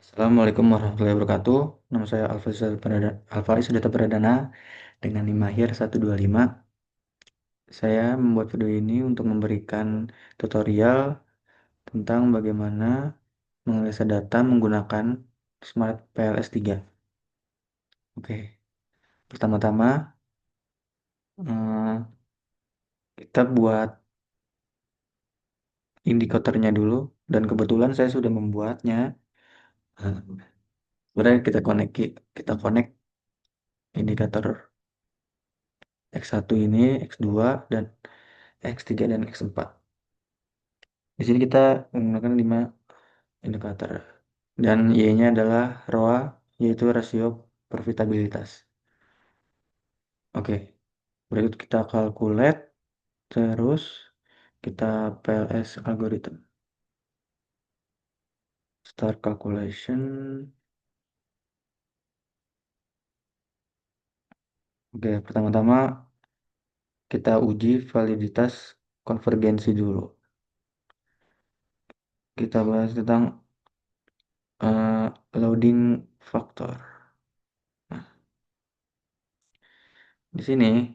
Assalamualaikum warahmatullahi wabarakatuh. Nama saya Alfaris Sudata Pradana dengan NIM Mahir 125. Saya membuat video ini untuk memberikan tutorial tentang bagaimana menganalisa data menggunakan Smart PLS 3. Oke, pertama-tama eh, kita buat indikatornya dulu dan kebetulan saya sudah membuatnya. Sebenarnya kita connect indikator X1 ini, X2 dan X3 dan X4. Di sini kita menggunakan 5 indikator. Dan Y-nya adalah ROA, yaitu rasio profitabilitas. Oke, berikut kita calculate, terus kita PLS algorithm. Start calculation. Oke, pertama-tama kita uji validitas konvergensi dulu. Kita bahas tentang loading factor. Nah, di sini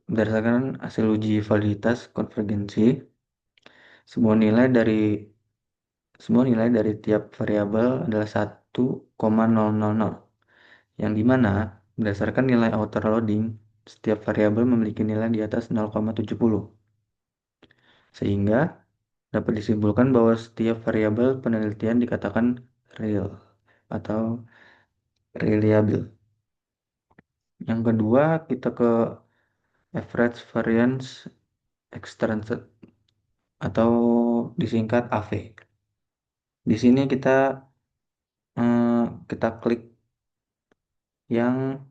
berdasarkan hasil uji validitas konvergensi, semua nilai dari semua nilai dari tiap variabel adalah 1,000, yang dimana berdasarkan nilai outer loading, setiap variabel memiliki nilai di atas 0,70. Sehingga dapat disimpulkan bahwa setiap variabel penelitian dikatakan real atau reliable. Yang kedua, kita ke average variance extrinsic atau disingkat AV. Di sini kita klik yang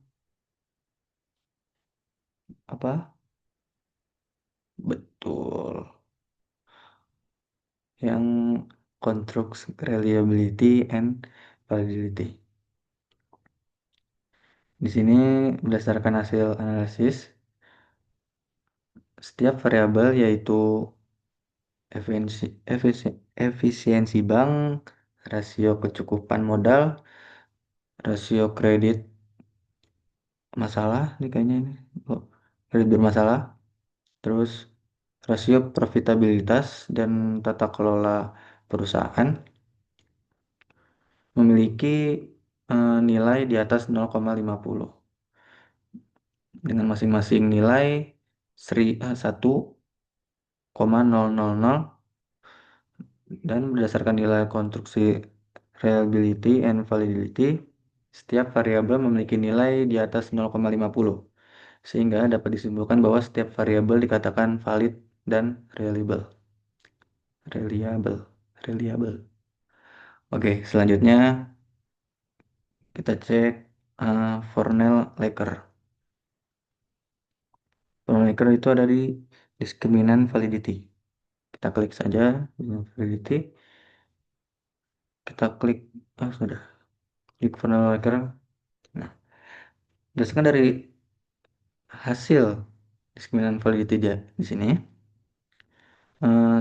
apa? Betul. Yang constructs reliability and validity. Di sini berdasarkan hasil analisis, setiap variabel yaitu efisiensi bank, rasio kecukupan modal, rasio kredit masalah, nih kayaknya ini, oh, kredit bermasalah, terus rasio profitabilitas dan tata kelola perusahaan memiliki nilai di atas 0,50 dengan masing-masing nilai 1,000, dan berdasarkan nilai konstruksi reliability and validity, setiap variabel memiliki nilai di atas 0,50 sehingga dapat disimpulkan bahwa setiap variabel dikatakan valid dan reliable. Reliable, reliable. Oke, selanjutnya kita cek Fornell-Laker. Fornell-Laker itu ada di diskriminan validity. Kita klik saja validity. Kita klik, sudah. Klik Fornell-Laker. Nah, berdasarkan dari hasil diskriminan validity dia di sini,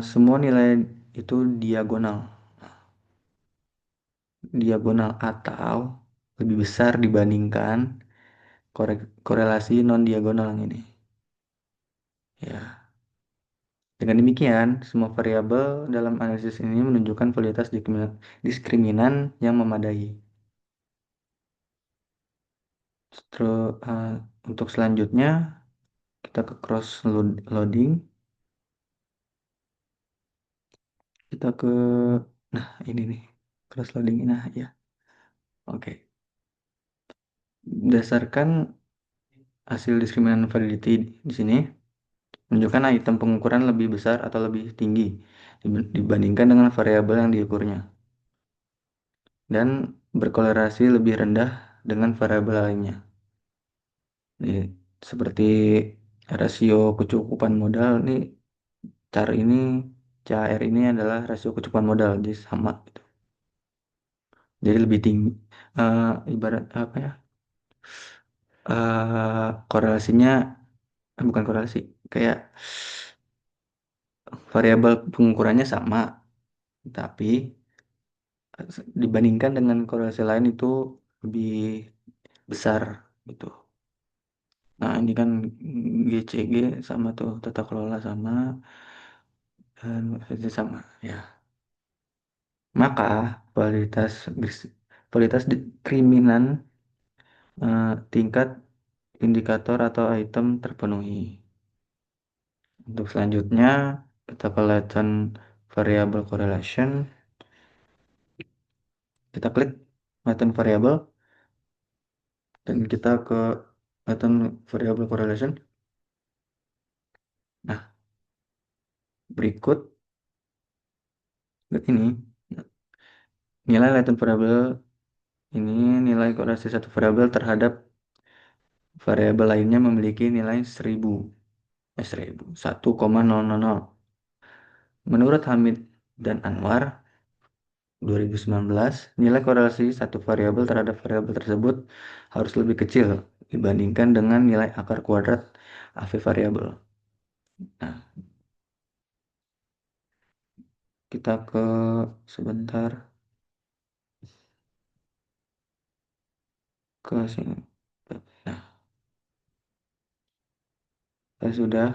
semua nilai itu diagonal. Diagonal atau lebih besar dibandingkan korelasi non-diagonal yang ini. Ya. Dengan demikian, semua variabel dalam analisis ini menunjukkan validitas diskriminan yang memadai. Terus, untuk selanjutnya, kita ke cross loading. Kita ke, nah ini nih, cross loading. Nah ya, oke. Berdasarkan hasil diskriminan validity di sini, menunjukkan item pengukuran lebih besar atau lebih tinggi dibandingkan dengan variabel yang diukurnya, dan berkorelasi lebih rendah dengan variabel lainnya. Nih, seperti rasio kecukupan modal nih, CAR ini, CAR ini adalah rasio kecukupan modal, jadi sama gitu. Jadi lebih tinggi. Ibarat apa ya? Korelasinya bukan korelasi, kayak variabel pengukurannya sama, tapi dibandingkan dengan korelasi lain itu lebih besar gitu. Nah, ini kan GCG sama tuh, tata kelola sama, dan itu sama ya. Maka kualitas kualitas diskriminan tingkat indikator atau item terpenuhi. Untuk selanjutnya, kita ke latent variable correlation. Kita klik latent variable dan kita ke latent variable correlation. Nah, berikut ini nilai latent variable ini nilai korelasi satu variabel terhadap variabel lainnya memiliki nilai 1,000. Menurut Hamid dan Anwar 2019, nilai korelasi satu variabel terhadap variabel tersebut harus lebih kecil dibandingkan dengan nilai akar kuadrat AV variabel. Nah, kita ke sebentar ke sini. Nah, saya sudah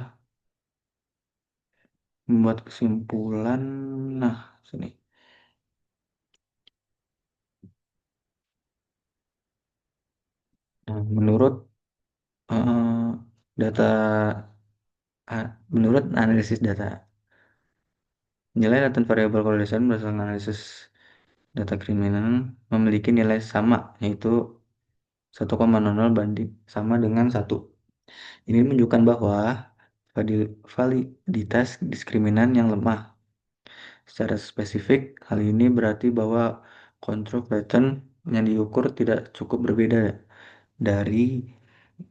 membuat kesimpulan. Nah, sini. Nah, eh, data menurut analisis data, nilai latent variable correlation berdasarkan analisis data kriminal memiliki nilai sama, yaitu 1,00 banding sama dengan 1. Ini menunjukkan bahwa validitas diskriminan yang lemah. Secara spesifik, hal ini berarti bahwa kontrol pattern yang diukur tidak cukup berbeda dari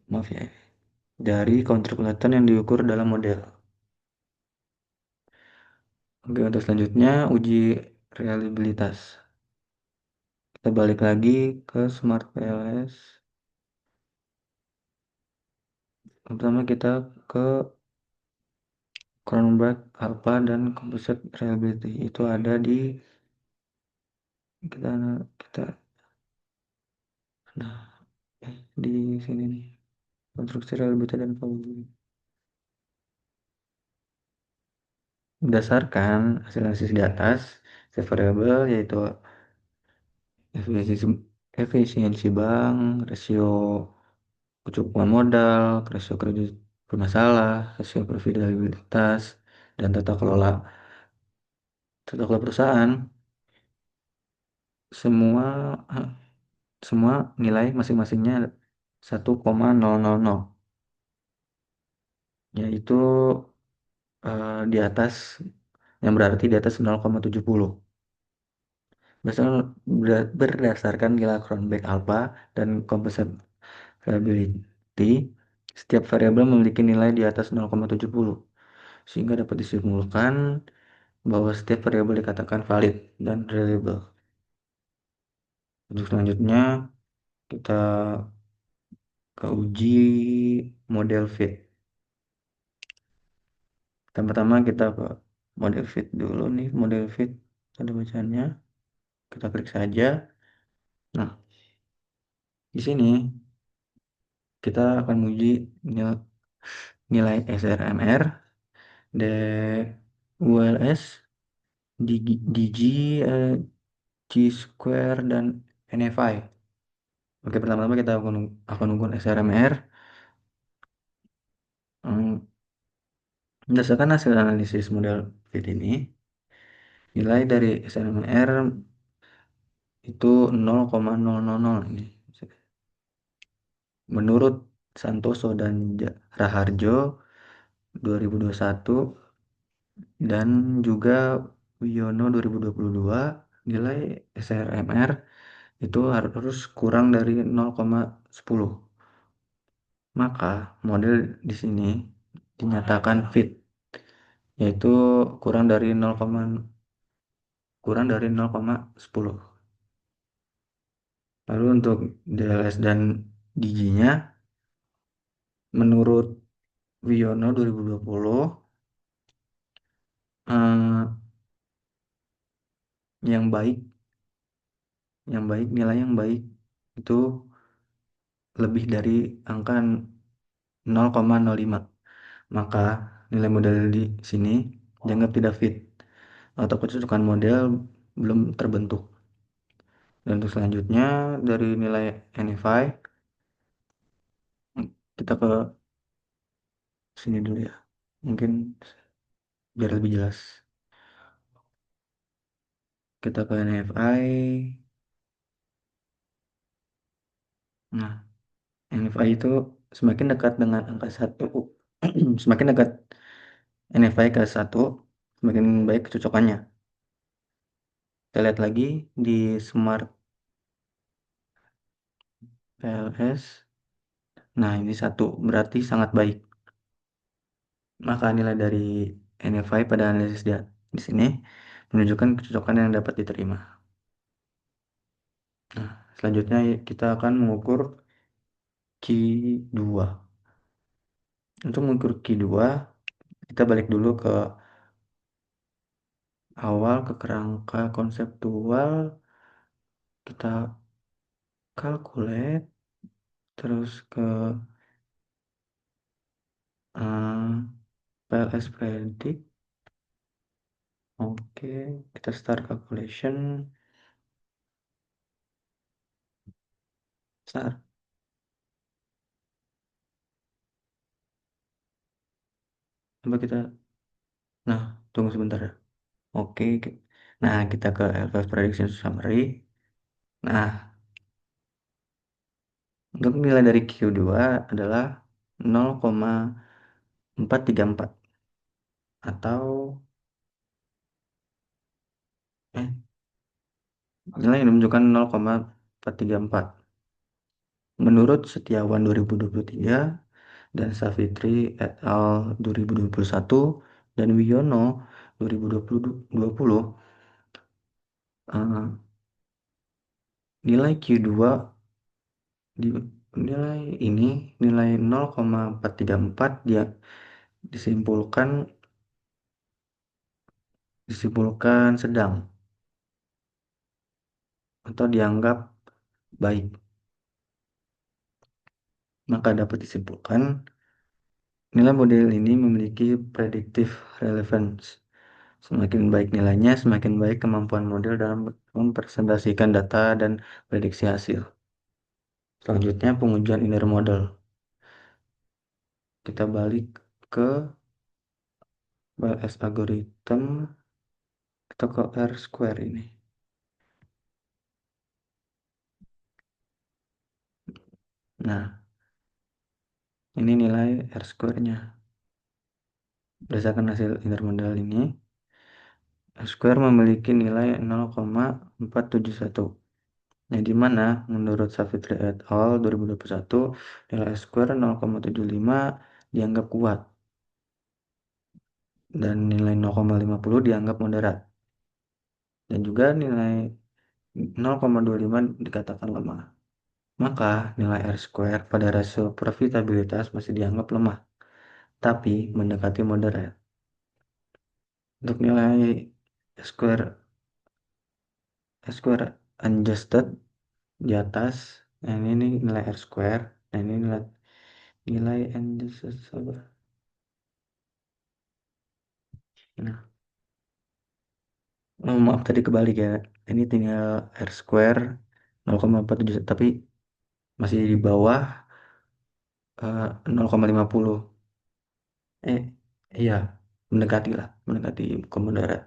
maaf ya, dari kontrol pattern yang diukur dalam model. Oke, untuk selanjutnya uji reliabilitas. Kita balik lagi ke Smart PLS. Pertama kita ke Cronenberg Alpha dan Composite Reliability. Itu ada di kita kita nah di sini nih. Konstruksi reliability dan probability. Berdasarkan hasil analisis di atas, setiap variabel yaitu efisiensi, efisiensi bank, rasio kecukupan modal, rasio kredit bermasalah, rasio profitabilitas, dan tata kelola perusahaan, semua semua nilai masing-masingnya 1,000, yaitu di atas, yang berarti di atas 0,70. Berdasarkan nilai Cronbach alpha dan composite reliability, setiap variabel memiliki nilai di atas 0,70, sehingga dapat disimpulkan bahwa setiap variabel dikatakan valid dan reliable. Untuk selanjutnya, kita ke uji model fit. Pertama kita ke model fit dulu nih, model fit ada bacaannya. Kita klik saja. Nah, di sini kita akan menguji nilai SRMR, DULS, DG, G-square, dan NFI. Oke, pertama-tama kita akan ukur SRMR. Hmm, Berdasarkan hasil analisis model fit ini, nilai dari SRMR itu 0,000 ini. Menurut Santoso dan Raharjo 2021 dan juga Wiono 2022, nilai SRMR itu harus kurang dari 0,10. Maka model di sini dinyatakan fit, yaitu kurang dari 0,10. Lalu untuk DLS dan DG-nya menurut Wiono 2020 yang baik Yang baik, nilai yang baik itu lebih dari angka 0,05. Maka nilai model di sini dianggap tidak fit atau kecocokan model belum terbentuk. Dan untuk selanjutnya dari nilai NFI kita ke sini dulu ya. Mungkin biar lebih jelas. Kita ke NFI. Nah, NFI itu semakin dekat dengan angka satu, semakin dekat NFI ke satu, semakin baik kecocokannya. Kita lihat lagi di Smart PLS. Nah, ini satu berarti sangat baik. Maka nilai dari NFI pada analisis dia di sini menunjukkan kecocokan yang dapat diterima. Nah, selanjutnya kita akan mengukur Q2. Untuk mengukur Q2, kita balik dulu ke awal, ke kerangka konseptual. Kita calculate, terus ke PLS predict. Oke, kita start calculation. Start. Coba kita, nah, tunggu sebentar ya. Oke, nah kita ke LVS prediction summary. Nah, untuk nilai dari Q2 adalah 0,434 atau eh nilai yang menunjukkan 0,434. Menurut Setiawan 2023 dan Savitri et al. 2021 dan Wiono 2020, eh, nilai Q2 di nilai ini nilai 0,434 dia disimpulkan disimpulkan sedang atau dianggap baik. Maka dapat disimpulkan nilai model ini memiliki predictive relevance. Semakin baik nilainya, semakin baik kemampuan model dalam mempresentasikan data dan prediksi hasil. Selanjutnya pengujian inner model. Kita balik ke BLS algorithm, kita ke R square ini. Nah, ini nilai R square-nya. Berdasarkan hasil inner model ini, R square memiliki nilai 0,471. Yang dimana menurut Savitri et al. 2021 nilai R square 0,75 dianggap kuat dan nilai 0,50 dianggap moderat dan juga nilai 0,25 dikatakan lemah. Maka nilai R square pada rasio profitabilitas masih dianggap lemah, tapi mendekati moderat. Untuk nilai R square adjusted di atas, nah ini nilai R square, nah ini nilai adjusted sabar. Nah, oh, maaf tadi kebalik ya. Ini tinggal R square 0,47 tapi masih di bawah 0,50. Eh, iya, mendekati lah, mendekati ke moderat.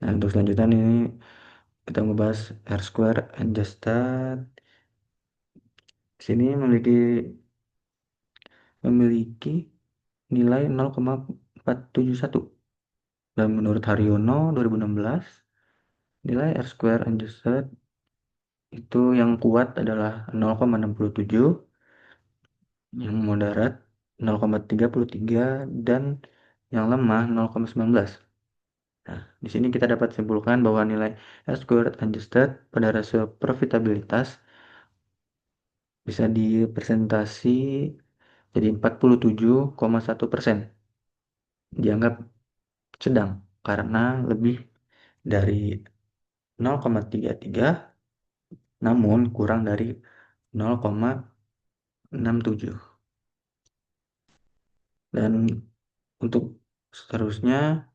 Nah, untuk selanjutnya ini kita ngebahas R square adjusted. Sini memiliki nilai 0,471. Dan menurut Haryono 2016, nilai R square adjusted itu yang kuat adalah 0,67, yang moderat 0,33 dan yang lemah 0,19. Nah, di sini kita dapat simpulkan bahwa nilai R squared adjusted pada rasio profitabilitas bisa dipresentasi jadi 47,1%. Dianggap sedang karena lebih dari 0,33 namun kurang dari 0,67. Dan untuk seterusnya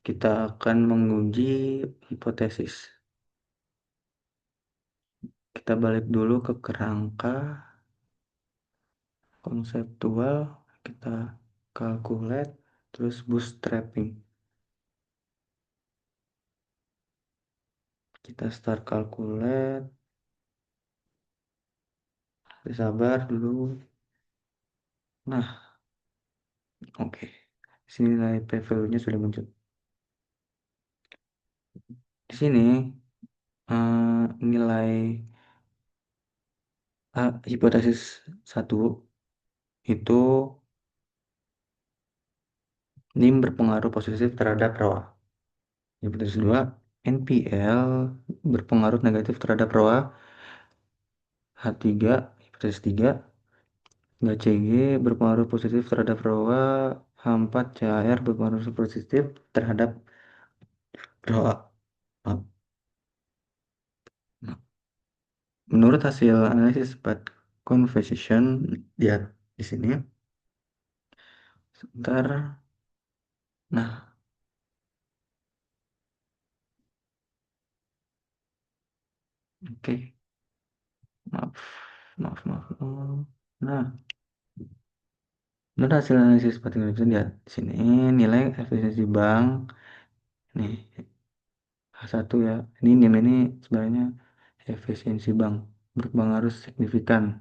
kita akan menguji hipotesis. Kita balik dulu ke kerangka konseptual, kita calculate, terus bootstrapping. Kita start calculate, sabar dulu. Nah, oke. Di sini nilai p-value-nya sudah muncul. Di sini nilai hipotesis 1 itu NIM berpengaruh positif terhadap ROA. Hipotesis 2, NPL berpengaruh negatif terhadap ROA. H3, hipotesis 3, CG berpengaruh positif terhadap ROA. H4, CAR berpengaruh positif terhadap ROA. Nah, menurut hasil analisis path conversation lihat di sini. Sebentar. Nah, oke. Maaf, maaf, maaf, maaf. Nah, menurut hasil analisis path conversation lihat di sini nilai efisiensi bank nih H1 ya. Ini sebenarnya efisiensi bank berpengaruh signifikan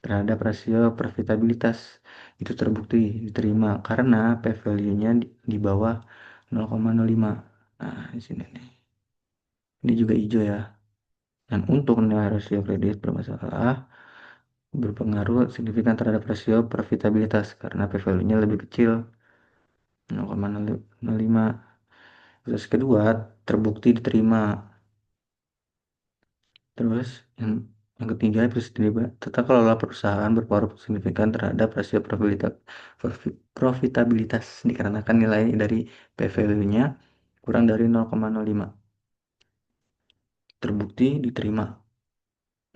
terhadap rasio profitabilitas. Itu terbukti diterima karena p-value-nya di bawah 0,05. Nah, di sini nih. Ini juga hijau ya. Dan untuk nilai rasio kredit bermasalah berpengaruh signifikan terhadap rasio profitabilitas karena p-value-nya lebih kecil 0,05. Terus kedua, terbukti diterima. Terus yang ketiga, tata kelola perusahaan berpengaruh signifikan terhadap rasio profitabilitas dikarenakan nilai dari p-value-nya kurang dari 0,05. Terbukti diterima.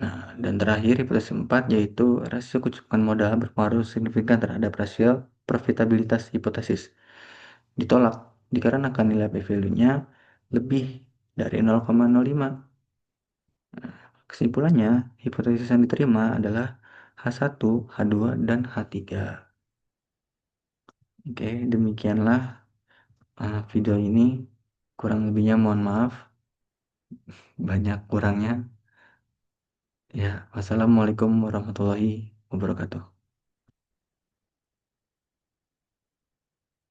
Nah, dan terakhir hipotesis 4 yaitu rasio kecukupan modal berpengaruh signifikan terhadap rasio profitabilitas hipotesis. Ditolak dikarenakan nilai p-value-nya lebih dari 0,05. Kesimpulannya, hipotesis yang diterima adalah H1, H2, dan H3. Oke, demikianlah video ini. Kurang lebihnya mohon maaf, banyak kurangnya. Ya, wassalamualaikum warahmatullahi wabarakatuh.